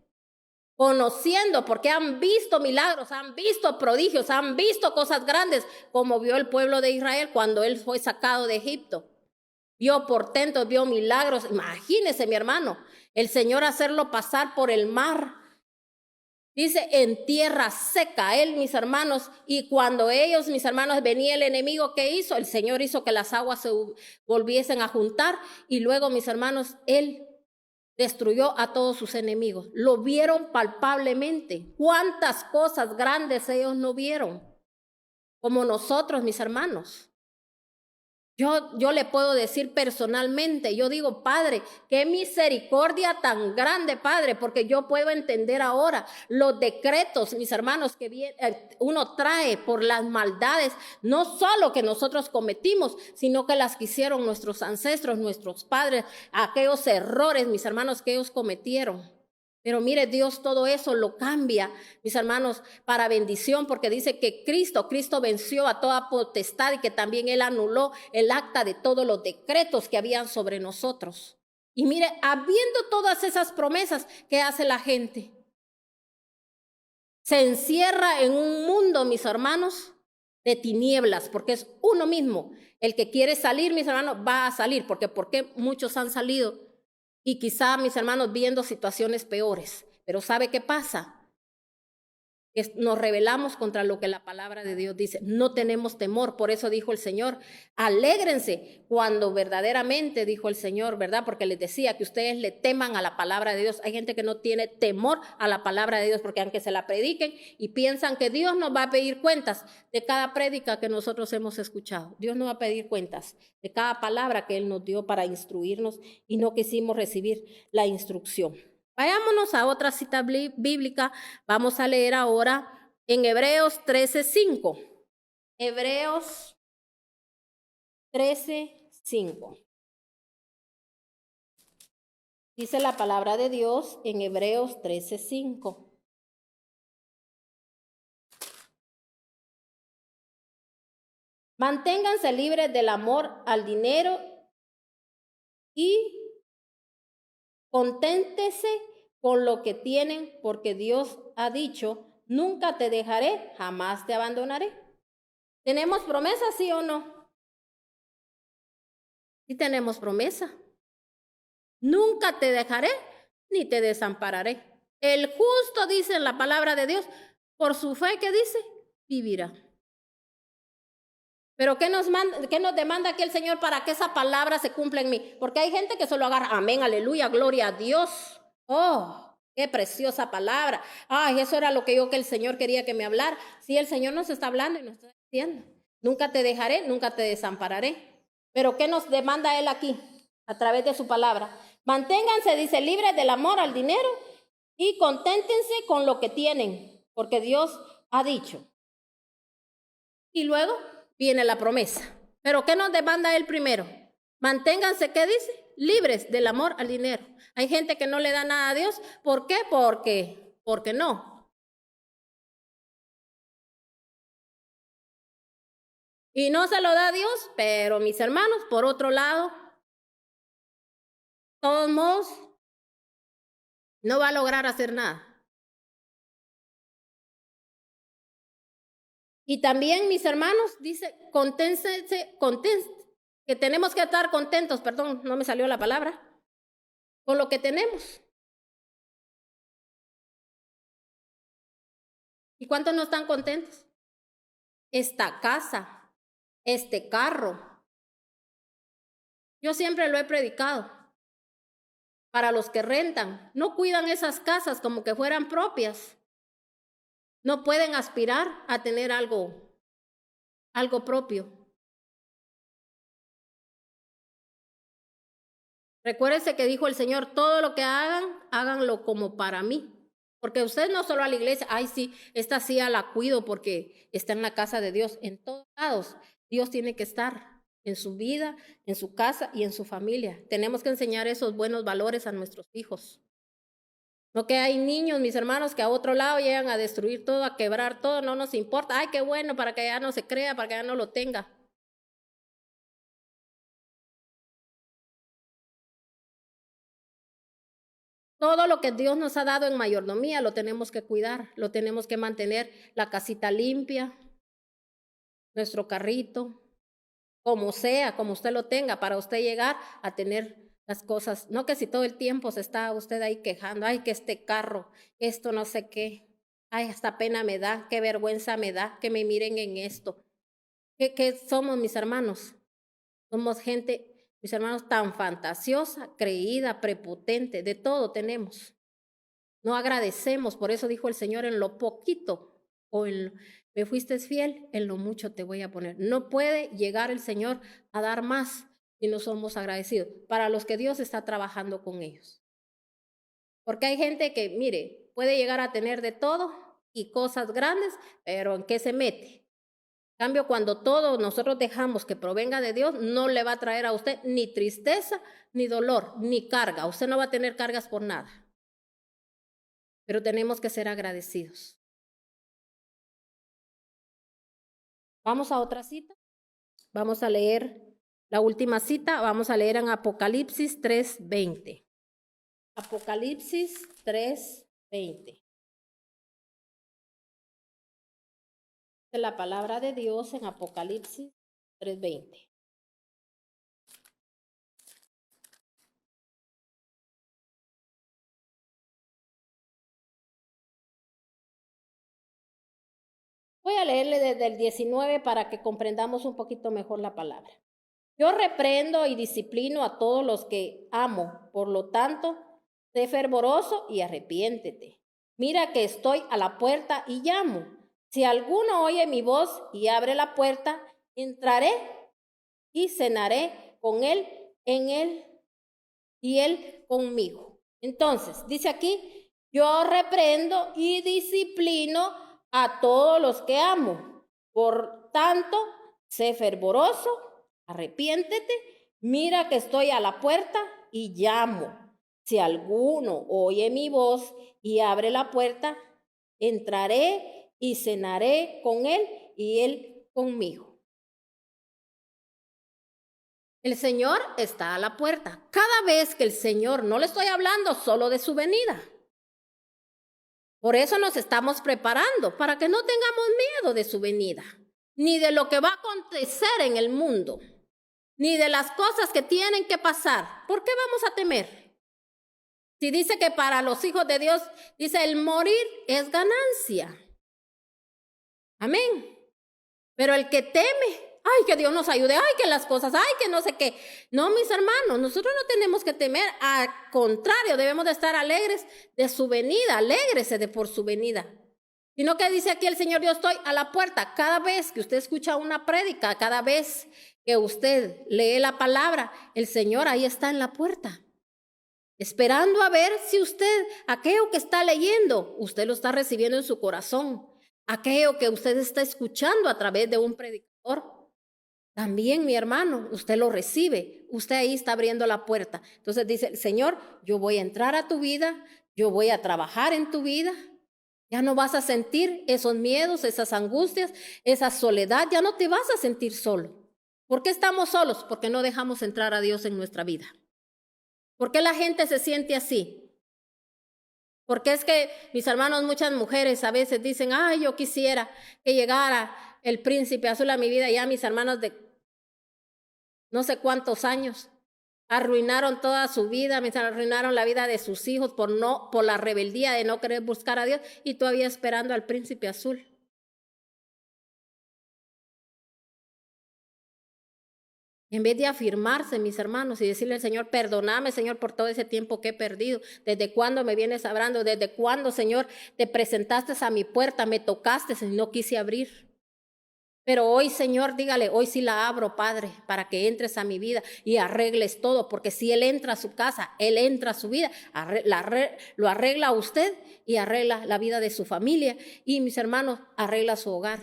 Conociendo, porque han visto milagros, han visto prodigios, han visto cosas grandes, como vio el pueblo de Israel cuando él fue sacado de Egipto. Vio portentos, vio milagros. Imagínese, mi hermano, el Señor hacerlo pasar por el mar. Dice, en tierra seca, él, mis hermanos, y cuando ellos, mis hermanos, venía el enemigo, ¿qué hizo? El Señor hizo que las aguas se volviesen a juntar y luego, mis hermanos, él destruyó a todos sus enemigos. Lo vieron palpablemente. ¿Cuántas cosas grandes ellos no vieron? Como nosotros, mis hermanos. Yo le puedo decir personalmente, yo digo, Padre, qué misericordia tan grande, Padre, porque yo puedo entender ahora los decretos, mis hermanos, que uno trae por las maldades, no solo que nosotros cometimos, sino que las que hicieron nuestros ancestros, nuestros padres, aquellos errores, mis hermanos, que ellos cometieron. Pero mire, Dios todo eso lo cambia, mis hermanos, para bendición, porque dice que Cristo venció a toda potestad y que también Él anuló el acta de todos los decretos que habían sobre nosotros. Y mire, habiendo todas esas promesas, ¿qué hace la gente? Se encierra en un mundo, mis hermanos, de tinieblas, porque es uno mismo. El que quiere salir, mis hermanos, va a salir, porque muchos han salido. Y quizá, mis hermanos, viendo situaciones peores. Pero ¿sabe qué pasa? Nos rebelamos contra lo que la palabra de Dios dice. No tenemos temor. Por eso dijo el Señor, alégrense cuando verdaderamente, dijo el Señor, ¿verdad? Porque les decía que ustedes le teman a la palabra de Dios. Hay gente que no tiene temor a la palabra de Dios porque aunque se la prediquen y piensan que Dios nos va a pedir cuentas de cada prédica que nosotros hemos escuchado. Dios nos va a pedir cuentas de cada palabra que Él nos dio para instruirnos y no quisimos recibir la instrucción. Vayámonos a otra cita bíblica. Vamos a leer ahora en Hebreos 13:5. Hebreos 13:5. Dice la palabra de Dios en Hebreos 13:5. Manténganse libres del amor al dinero y conténtese con lo que tienen, porque Dios ha dicho, nunca te dejaré, jamás te abandonaré. ¿Tenemos promesa, sí o no? Sí tenemos promesa. Nunca te dejaré, ni te desampararé. El justo, dice en la palabra de Dios, por su fe, ¿qué dice? Vivirá. Pero ¿qué nos demanda aquí el Señor para que esa palabra se cumpla en mí? Porque hay gente que solo agarra, amén, aleluya, gloria a Dios. Oh, qué preciosa palabra. Ay, eso era lo que el Señor quería que me hablara. Sí, el Señor nos está hablando y nos está diciendo, nunca te dejaré, nunca te desampararé. Pero ¿qué nos demanda Él aquí? A través de su palabra. Manténganse, dice, libres del amor al dinero y conténtense con lo que tienen, porque Dios ha dicho. Y luego viene la promesa. Pero ¿qué nos demanda Él primero? Manténganse, ¿qué dice? Libres del amor al dinero. Hay gente que no le da nada a Dios. ¿Por qué? Porque no. Y no se lo da a Dios, pero mis hermanos, por otro lado, de todos modos, no va a lograr hacer nada. Y también, mis hermanos, dice, conténtense, que tenemos que estar contentos, perdón, no me salió la palabra, con lo que tenemos. ¿Y cuántos no están contentos? Esta casa, este carro. Yo siempre lo he predicado. Para los que rentan, no cuidan esas casas como que fueran propias. No pueden aspirar a tener algo propio. Recuérdense que dijo el Señor, todo lo que hagan, háganlo como para mí. Porque usted no solo a la iglesia, ay sí, esta sí la cuido porque está en la casa de Dios. En todos lados, Dios tiene que estar en su vida, en su casa y en su familia. Tenemos que enseñar esos buenos valores a nuestros hijos. No que hay niños, mis hermanos, que a otro lado llegan a destruir todo, a quebrar todo, no nos importa. Ay, qué bueno, para que ya no se crea, para que ya no lo tenga. Todo lo que Dios nos ha dado en mayordomía lo tenemos que cuidar, lo tenemos que mantener, la casita limpia, nuestro carrito, como sea, como usted lo tenga, para usted llegar a tener las cosas. No que si todo el tiempo se está usted ahí quejando, ay, que este carro, esto no sé qué, ay, hasta pena me da, qué vergüenza me da que me miren en esto. ¿Qué somos, mis hermanos? Somos gente, mis hermanos, tan fantasiosa, creída, prepotente, de todo tenemos. No agradecemos, por eso dijo el Señor, en lo poquito o me fuiste fiel, en lo mucho te voy a poner. No puede llegar el Señor a dar más si no somos agradecidos, para los que Dios está trabajando con ellos. Porque hay gente que, mire, puede llegar a tener de todo y cosas grandes, pero ¿en qué se mete? En cambio, cuando todo nosotros dejamos que provenga de Dios, no le va a traer a usted ni tristeza, ni dolor, ni carga. Usted no va a tener cargas por nada. Pero tenemos que ser agradecidos. Vamos a otra cita. Vamos a leer la última cita. Vamos a leer en Apocalipsis 3:20. Apocalipsis 3:20. Es la palabra de Dios en Apocalipsis 3:20. Voy a leerle desde el 19 para que comprendamos un poquito mejor la palabra. Yo reprendo y disciplino a todos los que amo, por lo tanto, sé fervoroso y arrepiéntete. Mira que estoy a la puerta y llamo. Si alguno oye mi voz y abre la puerta, entraré y cenaré con él, en él y él conmigo. Entonces, dice aquí, yo reprendo y disciplino a todos los que amo. Por tanto, sé fervoroso, arrepiéntete, mira que estoy a la puerta y llamo. Si alguno oye mi voz y abre la puerta, entraré y cenaré con él y él conmigo. El Señor está a la puerta. Cada vez que el Señor, no le estoy hablando solo de su venida. Por eso nos estamos preparando, para que no tengamos miedo de su venida, ni de lo que va a acontecer en el mundo, ni de las cosas que tienen que pasar. ¿Por qué vamos a temer? Si dice que para los hijos de Dios, dice, el morir es ganancia. Amén. Pero el que teme, ay, que Dios nos ayude, ay, que las cosas, ay, que no sé qué. No, mis hermanos, nosotros no tenemos que temer, al contrario, debemos de estar alegres de su venida, alégrese por su venida. Sino que dice aquí el Señor, yo estoy a la puerta. Cada vez que usted escucha una prédica, cada vez que usted lee la palabra, el Señor ahí está en la puerta, esperando a ver si usted, aquello que está leyendo, usted lo está recibiendo en su corazón. Aquello que usted está escuchando a través de un predicador, también, mi hermano, usted lo recibe, usted ahí está abriendo la puerta. Entonces dice, Señor, yo voy a entrar a tu vida, yo voy a trabajar en tu vida. Ya no vas a sentir esos miedos, esas angustias, esa soledad, ya no te vas a sentir solo. ¿Por qué estamos solos? Porque no dejamos entrar a Dios en nuestra vida. ¿Por qué la gente se siente así? Porque es que, mis hermanos, muchas mujeres a veces dicen, ay, yo quisiera que llegara el príncipe azul a mi vida, ya mis hermanos de no sé cuántos años, Arruinaron toda su vida, arruinaron la vida de sus hijos por la rebeldía de no querer buscar a Dios y todavía esperando al príncipe azul. En vez de afirmarse, mis hermanos, y decirle al Señor, perdóname, Señor, por todo ese tiempo que he perdido. ¿Desde cuándo me vienes hablando? ¿Desde cuándo, Señor, te presentaste a mi puerta, me tocaste y no quise abrir? Pero hoy, Señor, dígale, hoy sí la abro, Padre, para que entres a mi vida y arregles todo, porque si Él entra a su casa, Él entra a su vida, lo arregla a usted y arregla la vida de su familia. Y mis hermanos, arregla su hogar,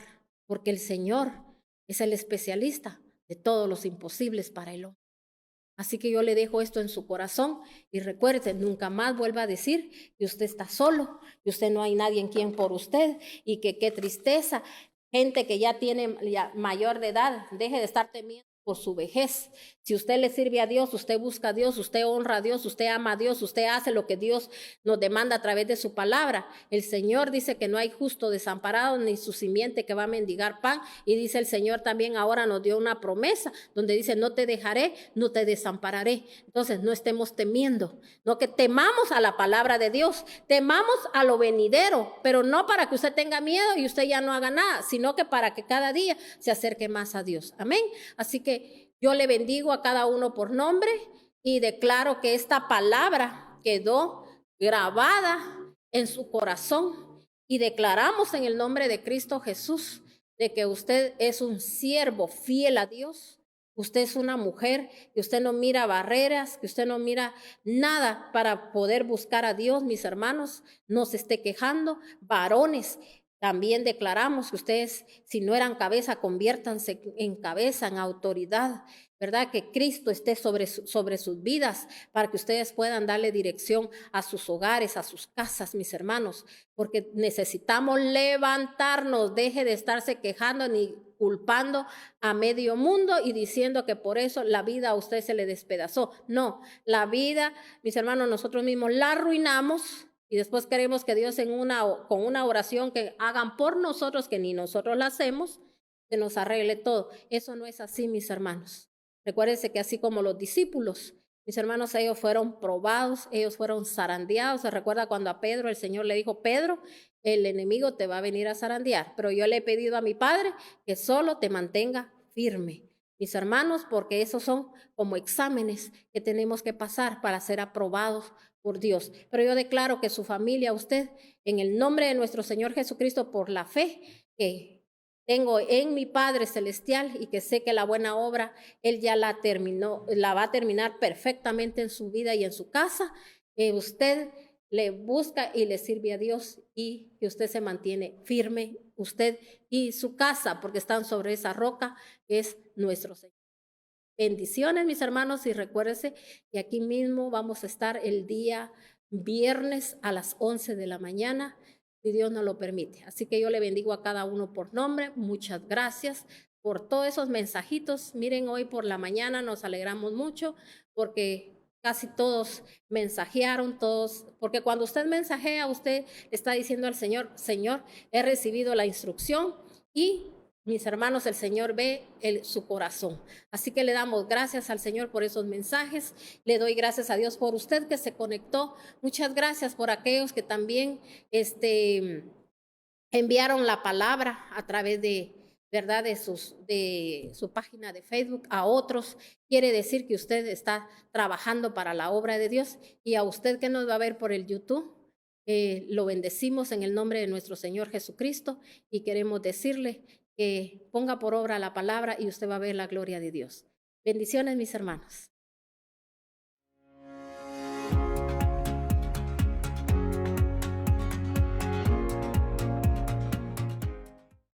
porque el Señor es el especialista de todos los imposibles para el hombre. Así que yo le dejo esto en su corazón y recuerde, nunca más vuelva a decir que usted está solo, que usted no hay nadie en quien por usted y que qué tristeza. Gente que ya tiene mayor de edad, deje de estar temiendo por su vejez. Si usted le sirve a Dios, usted busca a Dios, usted honra a Dios, usted ama a Dios, usted hace lo que Dios nos demanda a través de su palabra. El Señor dice que no hay justo desamparado ni su simiente que va a mendigar pan. Y dice el Señor también ahora nos dio una promesa donde dice no te dejaré, no te desampararé. Entonces no estemos temiendo, no que temamos a la palabra de Dios, temamos a lo venidero, pero no para que usted tenga miedo y usted ya no haga nada, sino que para que cada día se acerque más a Dios. Amén. Así que yo le bendigo a cada uno por nombre y declaro que esta palabra quedó grabada en su corazón y declaramos en el nombre de Cristo Jesús de que usted es un siervo fiel a Dios. Usted es una mujer que usted no mira barreras, que usted no mira nada para poder buscar a Dios, mis hermanos. No se esté quejando. Varones, también declaramos que ustedes, si no eran cabeza, conviértanse en cabeza, en autoridad, ¿verdad? Que Cristo esté sobre sus vidas para que ustedes puedan darle dirección a sus hogares, a sus casas, mis hermanos, porque necesitamos levantarnos. Deje de estarse quejando ni culpando a medio mundo y diciendo que por eso la vida a usted se le despedazó. No, la vida, mis hermanos, nosotros mismos la arruinamos. Y después queremos que Dios con una oración que hagan por nosotros, que ni nosotros la hacemos, que nos arregle todo. Eso no es así, mis hermanos. Recuérdense que así como los discípulos, mis hermanos, ellos fueron probados, ellos fueron zarandeados. Se recuerda cuando a Pedro el Señor le dijo, Pedro, el enemigo te va a venir a zarandear, pero yo le he pedido a mi Padre que solo te mantenga firme. Mis hermanos, porque esos son como exámenes que tenemos que pasar para ser aprobados por Dios. Pero yo declaro que su familia, usted, en el nombre de nuestro Señor Jesucristo, por la fe que tengo en mi Padre Celestial y que sé que la buena obra, Él ya la terminó, la va a terminar perfectamente en su vida y en su casa. Usted le busca y le sirve a Dios y que usted se mantiene firme, usted y su casa, porque están sobre esa roca que es nuestro Señor. Bendiciones, mis hermanos, y recuérdense que aquí mismo vamos a estar el día viernes a las 11 de la mañana, si Dios nos lo permite. Así que yo le bendigo a cada uno por nombre. Muchas gracias por todos esos mensajitos. Miren, hoy por la mañana nos alegramos mucho porque casi todos mensajearon, todos, porque cuando usted mensajea, usted está diciendo al Señor, Señor, he recibido la instrucción y mis hermanos, el Señor ve su corazón. Así que le damos gracias al Señor por esos mensajes. Le doy gracias a Dios por usted que se conectó. Muchas gracias por aquellos que también enviaron la palabra a través de, ¿verdad?, de su página de Facebook a otros. Quiere decir que usted está trabajando para la obra de Dios. Y a usted que nos va a ver por el YouTube, lo bendecimos en el nombre de nuestro Señor Jesucristo y queremos decirle que ponga por obra la palabra y usted va a ver la gloria de Dios. Bendiciones, mis hermanos.